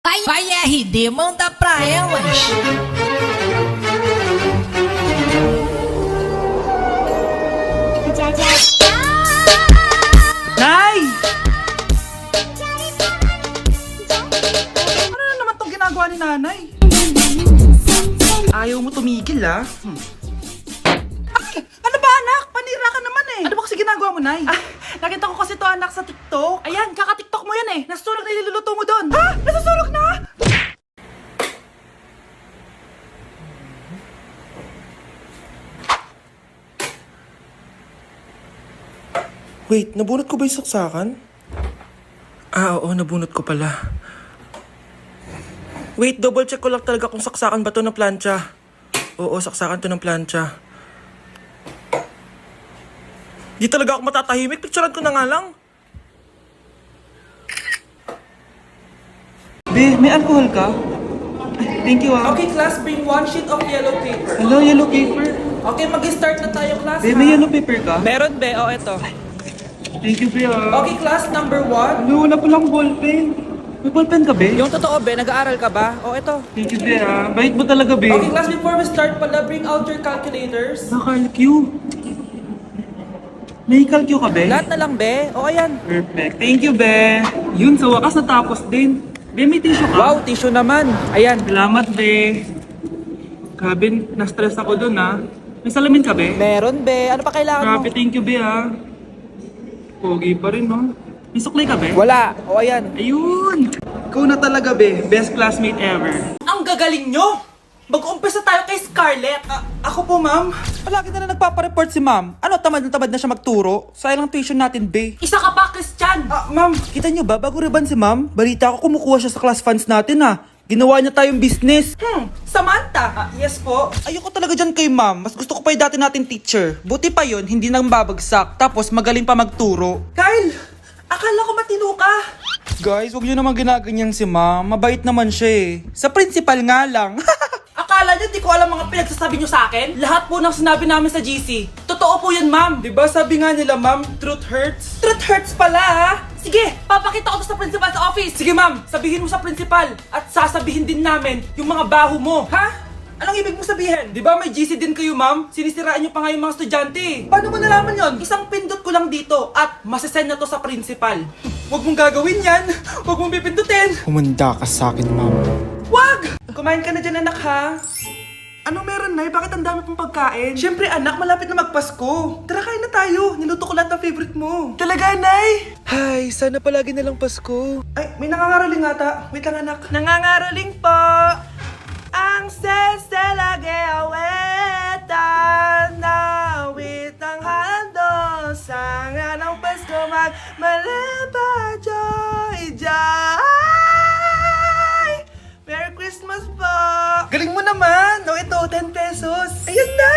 Vai RD, manda pra elas. Nay! Ano na naman tong ginagawa ni nanay? Ayaw mo tumigil Ay! Ano ba anak? Panira ka naman eh. Ano ba kasi ginagawa mo, Nay? Nakita ko kasi to anak sa TikTok. Ayan, kaka-TikTok mo yan eh. Nasusunog na iluluto mo doon. Ha? Nasusunog na? Wait, nabunot ko ba yung saksakan? Oo, nabunot ko pala. Wait, double check ko lang talaga kung saksakan ba to ng plancha. Oo, saksakan to ng plancha. Di talaga ako matatahimik. Picturean ko na nga lang. Be, may alcohol ka? Ay, thank you Okay class, bring 1 sheet of yellow paper. Hello, yellow paper? Okay, mag-start na tayo class Be, may yellow paper ka? Meron be, eto. Thank you, Be. Okay, class number 1. Ano, wala palang ballpen. May ballpen ka, Be? Yung totoo, Be, nag-aaral ka ba? Eto. Thank you, Be, Bait mo talaga, Be. Okay, class, before we start pala, bring out your calculators. Nakalq. May calcu ka, Be? Lahat na lang, Be. Ayan. Perfect. Thank you, Be. Yun, sa wakas natapos din. Be, may tissue ka? Wow, tissue naman. Ayan. Salamat, Be. Grabe, na-stress ako dun, May salamin ka, Be? Meron, Be. Ano pa kailangan mo? Grabe, thank you, Be, Pogi pa rin, no? May suklay ka, Be? Wala. Ayan. Ayun! Ikaw na talaga, Be. Best classmate ever. Ang gagaling nyo! Mag-uumpisa tayo kay Scarlett. Ako po, ma'am. Palagi na nagpapareport si ma'am. Ano, tamad na siya magturo? Sayang lang tuition natin, Be. Isa ka pa, Christian! Ma'am, kita nyo ba? Bago riban si ma'am, balita ko kumukuha siya sa class funds natin, Ginawa niya tayong business. Samantha? Yes po. Ayoko talaga dyan kay ma'am. Mas gusto ko pa yung dati natin teacher. Buti pa yon, hindi nang babagsak. Tapos magaling pa magturo. Kyle! Akala ko matino ka. Guys, huwag niyo naman ginaganyan si ma'am. Mabait naman siya eh. Sa principal nga lang. Akala niyo di ko alam mga pinagsasabi niyo sa akin? Lahat po ng sinabi namin sa GC. Totoo po yan, ma'am. Diba sabi nga nila, ma'am, truth hurts? Truth hurts pala, Sige, papakita ko to sa principal sa office. Sige, ma'am, sabihin mo sa principal. At sasabihin din namin yung mga baho mo. Ha? Anong ibig mo sabihin? Di ba may GC din kayo, ma'am? Sinisiraan niyo pa nga yung mga estudyante. Paano mo nalaman yon? Isang pindot ko lang dito at masasend na to sa principal. Huwag mong gagawin yan. Huwag mong pipindutin. Humanda ka sa akin, ma'am. Wag! Kumain ka na dyan, anak, ha? Anong meron, Nay? Bakit ang dami pong pagkain? Siyempre, anak, malapit na magpasko. Tara, kain na tayo. Niluto ko lahat ng favorite mo. Talaga, Nay? Hay, sana palagi na lang Pasko. Ay, may nangangaraling ata. Wait lang, anak. Nangangaraling po. Ang seselage awetan na awit ang handol sa nga ng Pasko magmalaba joy joy. Merry Christmas po! Galing mo naman! O ito, 10 pesos. Ayan na!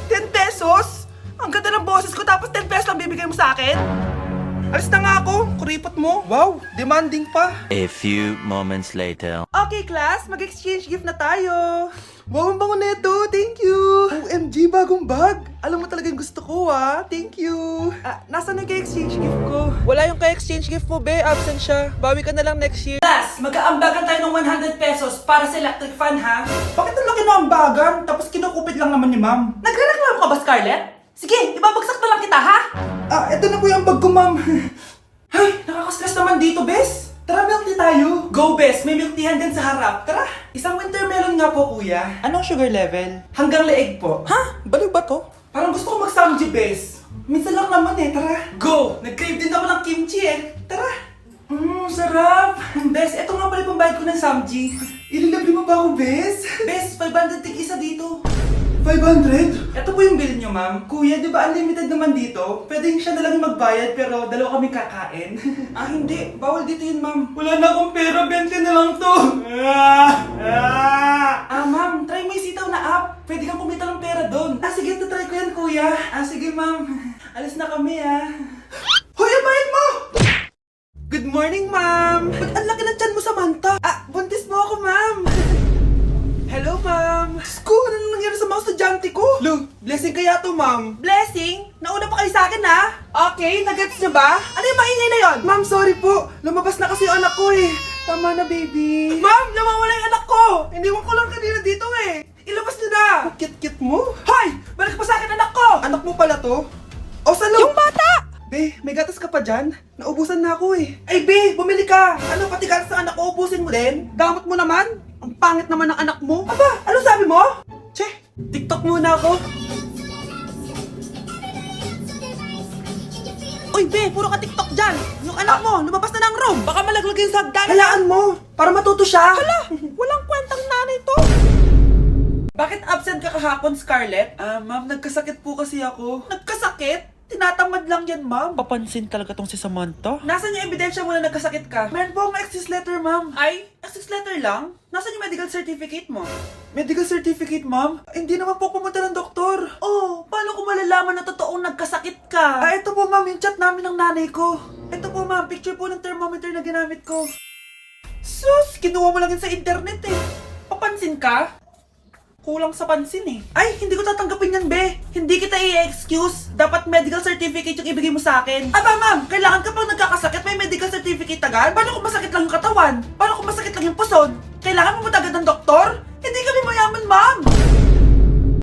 10 pesos? Ang ganda ng boses ko tapos 10 pesos lang bibigay mo sa akin? Alis na nga ako, kuripot mo. Wow, demanding pa. A few moments later. Okay, class, mag-exchange gift na tayo. Wow, ang bango neto, thank you. OMG, bagong bag. Alam mo talaga yung gusto ko, Thank you. Nasaan yung kay-exchange gift ko? Wala yung kay-exchange gift mo, be. Absent siya. Bawi ka na lang next year. Class, mag-aambagan tayo ng 100 pesos para sa electric fan, ha? Bakit ang laki ng ambagan? Tapos kinukupit lang naman ni ma'am. Nagre-reklamo ka ba, Scarlett? Sige, ibabagsak na lang kita, ha? Eto na po yung bag ko, ma'am. Ay, nakaka-stress naman dito, bes. Tara, milk tea tayo. Go, bes. May milk teahan din sa harap. Tara. Isang winter melon nga po, kuya. Anong sugar level? Hanggang leeg po. Ha? Baliw ba to? Parang gusto ko mag-samji, bes. Minsan lang naman tara. Go! Nag-crave din ako ng kimchi Tara. Sarap. Bes, eto nga pala yung pambayad ko ng samji. Ililibre mo ba ako, bes? Bes, 500 tig isa dito. 500? Ito po yung bill nyo, ma'am. Kuya, di ba unlimited naman dito? Pwede siya na lang yung magbayad pero dalawa kami kakain. Hindi. Bawal dito yun, ma'am. Wala na akong pera. 20 na lang to. Ma'am. Try mo yung sitaw na app. Pwede kang kumita ng pera doon. Sige. Try ko yan, kuya. Sige, ma'am. Alis na kami, Hoy, abayin mo! Good morning, ma'am. Ba't ang laki ng tiyan mo, Samantha? Buntis mo ako, ma'am. Hello, ma'am. Sko, ano nangyari sa mga estudyante ko? Lo, blessing kaya to, ma'am. Blessing? Nauna pa kayo sa akin, Okay, nagets niyo ba? Ano yung maingay na yon? Ma'am, sorry po. Lumabas na kasi yung anak ko, Tama na, baby. Ma'am, nawawala yung anak ko. Iniwan ko lang kanina dito eh. Ilabas niyo na. Kit-kit mo? Hoy! Balik pa sa akin anak ko! Anak mo pala to? O, salo? Yung bata! Be, may gatas ka pa dyan? Naubusan na ako eh. Ay, Be, bumili ka. Ano, pati gatas ng anak ko, ubusin mo din? Damot mo naman. Ang pangit naman ng anak mo. Aba, ano sabi mo? Che, TikTok muna ako. Uy, Be, puro ka TikTok dyan. Yung anak mo, lumabas na ng room. Baka malaglag yung sa hagdan. Halaan mo, para matuto siya. Hala, walang kwentang nanay to. Bakit absent ka kahapon, Scarlett? Ma'am, nagkasakit po kasi ako. Nagkasakit? Tinatamad lang yan, ma'am. Papansin talaga tong si Samantha. Nasaan yung ebidensya mo na nagkasakit ka? Meron po akong excuse letter, ma'am. Ay, excuse letter lang? Nasaan yung medical certificate mo? Medical certificate, ma'am? Hindi naman po pumunta ng doktor. Oh, paano ko malalaman na totoong nagkasakit ka? Ito po, ma'am, yung chat namin ng nanay ko. Ito po, ma'am, picture po ng thermometer na ginamit ko. Sus, kinuha mo lang yun sa internet eh. Papansin ka? Kulang sa pansin eh. Ay, hindi ko tatanggapin yan, be. Hindi kita i-excuse. Dapat medical certificate yung ibigay mo sa akin. Aba, ma'am, kailangan kapag nagkakasakit may medical certificate agad? Paano kung masakit lang yung katawan? Paano kung masakit lang yung puson? Kailangan mo agad ng doktor? Hindi kami mayaman, ma'am.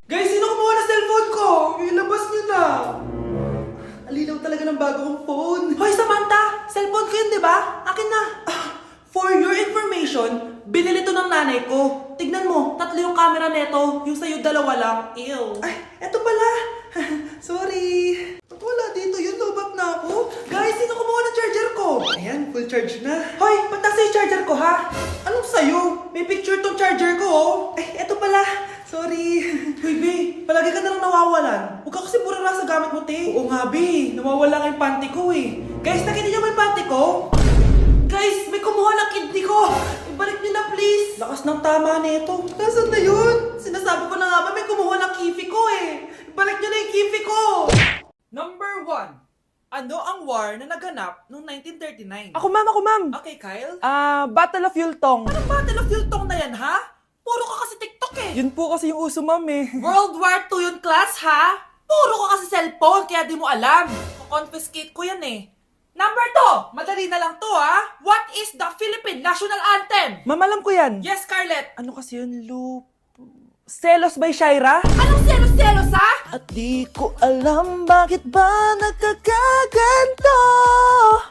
Guys, sino kumuha na cellphone ko? Ilabas niyo na. Alinaw talaga ng bago kong phone. Hoy, Samantha! Cellphone ko yun, di ba? Akin na. For your information, binili to ng nanay ko. Tignan mo, 3 yung camera neto. Yung sa'yo 2 lang. Ew. Ay, eto pala. Sorry. Ba't wala dito yun? Lobat na ako. Guys, sino kumuha ng charger ko? Ayan, full charge na. Hoy, ba't nasa yung charger ko, ha? Anong sa'yo? May picture tong charger ko, oh. Ay, eto pala. Sorry. Hoy, B, palagi ka na lang nawawalan. Huwag ka kasi mura sa gamit mo, te. Oo nga, B. Nawawala nga yung panty ko, eh. Guys, nakita niyo ba yung panty ko? Guys, may kumuha ng kidney ko! Ibalik niyo na please! Lakas ng tama nito. Nasaan na yun? Sinasabi ko na nga ba may kumuha ng kifi ko eh! Ibalik niyo na yung kifi ko! Number 1. Ano ang war na naganap noong 1939? Ako ma'am! Okay, Kyle? Battle of Yultong. Anong Battle of Yultong na yan, ha? Puro ka kasi TikTok eh! Yun po kasi yung uso, ma'am eh. World War II yun, class, ha? Puro ka kasi cellphone, kaya di mo alam. Confiscate ko yan eh. Number 2! Madali na lang to, ha? What is the Philippine National Anthem? Ma'am, alam ko yan. Yes, Scarlett! Ano kasi yun, Lu? Selos by Shaira? Anong selos-selos, ha? At di ko alam bakit ba nagkakaganto.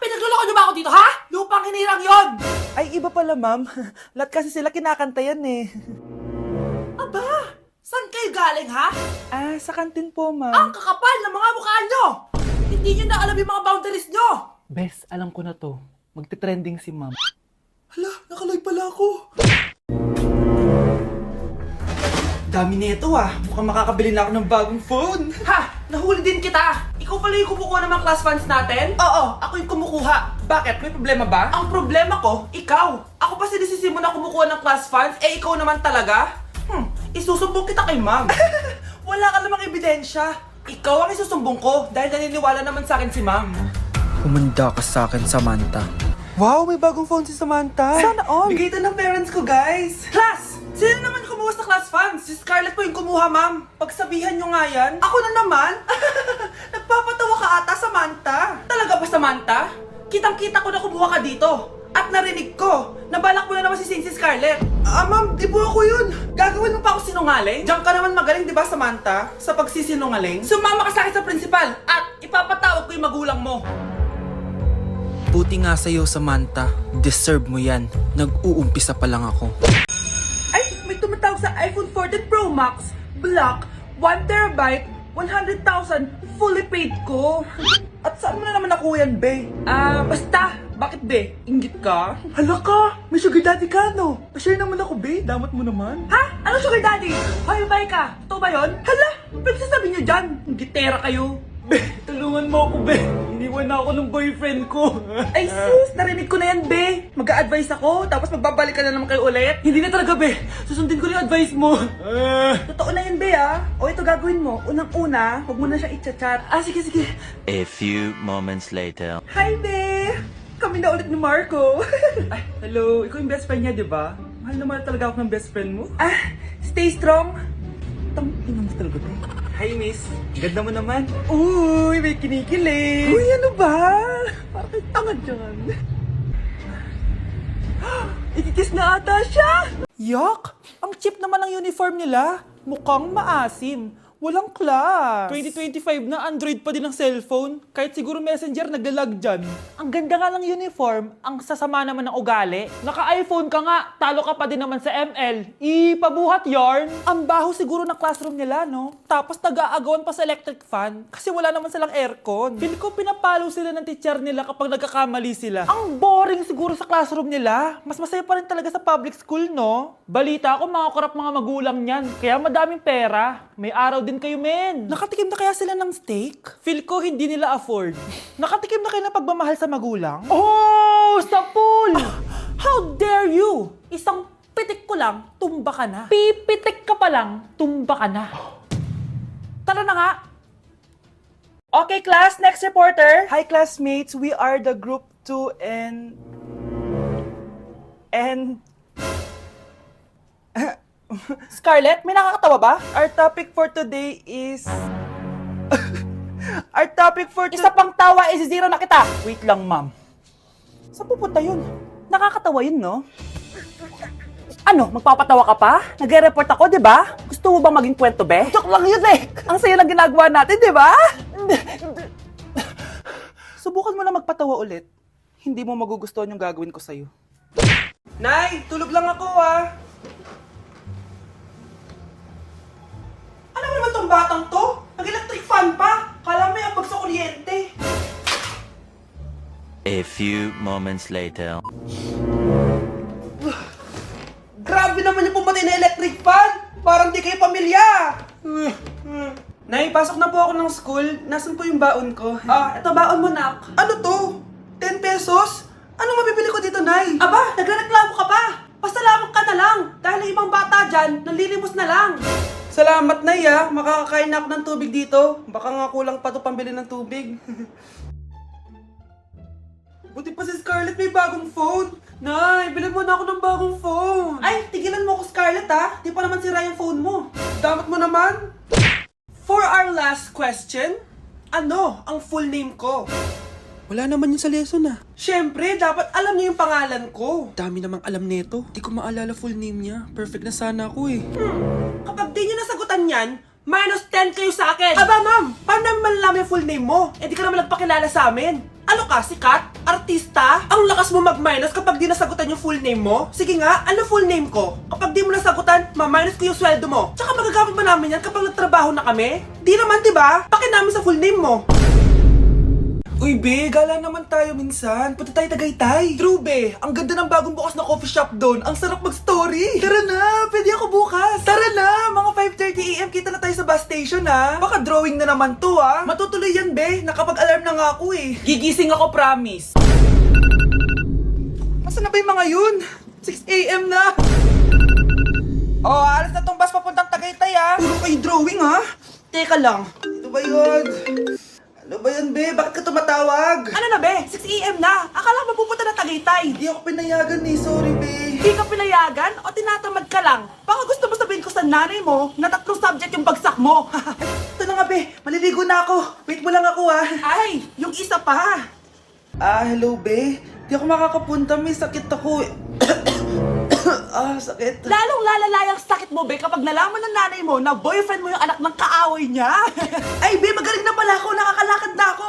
Pinagluloko niyo ba ako dito, ha? Lupang hinirang yon! Ay, iba pala, ma'am. Lahat kasi sila kinakanta yan eh. Aba! Saan kayo galing, ha? Sa kantin po, Ang ma'am. kakapal ng mga mukha nyo! Hindi nyo na alam yung mga boundaries nyo! Bes, alam ko na to. Magte-trending si ma'am. Hala, nakalive pala ako. Dami nito mukhang makakabili na ako ng bagong phone. Ha! Nahuli din kita! Ikaw pala yung kumukuha ng mga class funds natin? Oo, ako yung kumukuha. Bakit? May problema ba? Ang problema ko, ikaw. Ako pa sinisisi mo na kumukuha ng class funds, ikaw naman talaga? Isusumbong kita kay ma'am. Wala ka namang ebidensya. Ikaw ang isusumbong ko dahil naniniwala naman sa akin si ma'am. Humanda ka sa akin, Samantha. Wow, may bagong phone si Samantha. Sana all. Bigay ito ng parents ko, guys. Class! Sino naman kumuha sa class funds? Si Scarlett po yung kumuha, ma'am. Pagsabihan nyo nga yan. Ako na naman? Nagpapatawa ka ata, Samantha. Talaga ba, Samantha? Kitang-kita ko na kumuha ka dito. At narinig ko, nabalak mo na naman si Scarlett. Ma'am, di po ako yun. Gagawin mo pa ako sinungaling? Diyan ka naman magaling, di ba, Samantha? Sa pagsisinungaling? Sumama ka sa akin sa principal at ipapatawag ko yung magulang mo. Buti nga sa'yo, Samantha. Deserve mo yan. Nag-uumpisa pa lang ako. Ay, may tumatawag sa iPhone 14 Pro Max. Black, 1TB, 100,000, fully paid ko. At saan mo na naman nakuha yan, be? Basta. Bakit, be? Inggit ka? Hala ka! May sugar daddy ka, no? Pa-share naman ako, be. Damat mo naman. Ha? Anong sugar daddy? Hoy, babae ka. Totoo ba yun? Hala! Pwede sasabihin nyo dyan. Inggitera kayo. Be, tulungan mo ako, be. Iniwan na ako ng boyfriend ko. Ay, sis, narinig ko na yan, be. Mag-a-advise ako, tapos magbabalik ka na naman kayo ulit. Hindi na talaga, be. Susundin ko na yung advice mo. Totoo na yan, be, O, ito gagawin mo. Unang-una, huwag mo na siya i-chat. Sige, sige. A few moments later. Hi, be. Kami na ulit ni Marco. Ay, hello. Ikaw yung best friend niya, di ba? Mahal naman talaga ako ng best friend mo. Stay strong. Tang-ina mo talaga, be. Hi, miss. Ganda mo naman. Uy, may kinikilig. Uy, ano ba? Parang kayo tanga dyan. Ikikiss na ata siya! Yak! Ang cheap naman ng uniform nila. Mukhang maasim. Walang class. 2025 na Android pa din ang cellphone. Kahit siguro Messenger naglalag dyan. Ang ganda nga ng uniform, ang sasama naman ng ugali. Naka-iPhone ka nga, talo ka pa din naman sa ML. Ipabuhat yarn. Ang baho siguro ng classroom nila, no? Tapos nag-aagawan pa sa electric fan kasi wala naman silang aircon. Feel ko pinapalo sila ng teacher nila kapag nagkakamali sila. Ang boring siguro sa classroom nila. Mas masaya pa rin talaga sa public school, no? Balita ko mga korap mga magulang niyan. Kaya madaming pera. May araw din kayo, men. Nakatikim na kaya sila ng steak? Feel ko hindi nila afford. Nakatikim na kayo ng pagmamahal sa magulang? Oh, sa pool! How dare you? Isang pitik ko lang, tumba ka na. Pipitik ka pa lang, tumba ka na. Tara na nga. Okay, class, next reporter. Hi, classmates. We are the group 2 and... Scarlett, may nakakatawa ba? Our topic for today is... Our topic for Isa pang tawa, zero na kita! Wait lang, ma'am. Saan pupunta yun? Nakakatawa yun, no? Ano, magpapatawa ka pa? Nagre-report ako, di ba? Gusto mo bang maging kwento, be? Joke lang yun, eh! Ang saya ng ginagawa natin, di ba? Subukan mo na magpatawa ulit. Hindi mo magugustuhan yung gagawin ko sa'yo. Nay, tulog lang ako, ah! Ano naman tong batang to? Nag-electric fan pa! Kala mo yung sa kuryente. A few moments later. Grabe naman yung pumatay na electric fan! Parang di kayo pamilya! Nay, pasok na po ako ng school. Nasaan po yung baon ko? Eto baon mo, nak. Ano to? 10 pesos? Anong mabibili ko dito, Nay? Aba, nagrereklamo ka pa! Pasalamat ka na lang! Dahil yung ibang bata dyan, nanlilimos na lang! Salamat, Nay, ah. Makakakain na ako ng tubig dito. Baka nga kulang pa to pambili ng tubig. Buti pa si Scarlett may bagong phone. Nay, bilhin mo na ako ng bagong phone. Ay, tigilan mo ako, Scarlett, ha? Di pa naman sira yung phone mo. Damat mo naman. For our last question, ano ang full name ko? Wala naman yun sa lesson, ah. Siyempre, dapat alam niyo yung pangalan ko. Dami namang alam nito. Di ko maalala full name niya. Perfect na sana ako, eh. Kapag di niyo nasagutan yan, minus 10 kayo sa akin. Aba, ma'am, paano namin malalaman yung full name mo? Eh, di ka naman nagpakilala sa amin. Ano ka, sikat? Artista? Ang lakas mo mag-minus kapag di nasagutan yung full name mo? Sige nga, ano full name ko? Kapag di mo nasagutan, ma-minus ko yung sweldo mo. Tsaka magagamit ba namin yan kapag nagtrabaho na kami? Di naman, di ba? Pakin namin sa full name mo. Uy, be, gala naman tayo minsan. Punta tayo Tagaytay. True, be. Ang ganda ng bagong bukas na coffee shop doon. Ang sarap mag-story. Tara na, pwede ako bukas. Tara na, mga 5:30 AM kita na tayo sa bus station, ha. Baka drawing na naman to, ha. Matutuloy yan, be. Nakapag-alarm na nga ako, eh. Gigising ako, promise. Nasaan na ba yung mga yun? 6 AM na. Oh, alas na tong bus papuntang Tagaytay, ha. Puro kayo drawing, ha. Teka lang. Ito ba yun? Ano ba yan, be? Bakit ka tumatawag? Ano na, be? 6 AM na. Akala mo pupunta na Tagaytay. Hindi ako pinayagan, eh. Sorry, be. Hindi ka pinayagan o tinatamad ka lang? Baka gusto mo sabihin ko sa nanay mo na 3 subject yung bagsak mo. Ito na nga, be. Maliligo na ako. Wait mo lang ako, ah. Ay, yung isa pa. Hello, be. Di ako makakapunta. May sakit ako, eh. Sakit. Lalong lalala yung sakit mo, be, kapag nalaman ng nanay mo na boyfriend mo yung anak ng kaaway niya. Ay, be, magaling na pala ako. Nakakalakad na ako.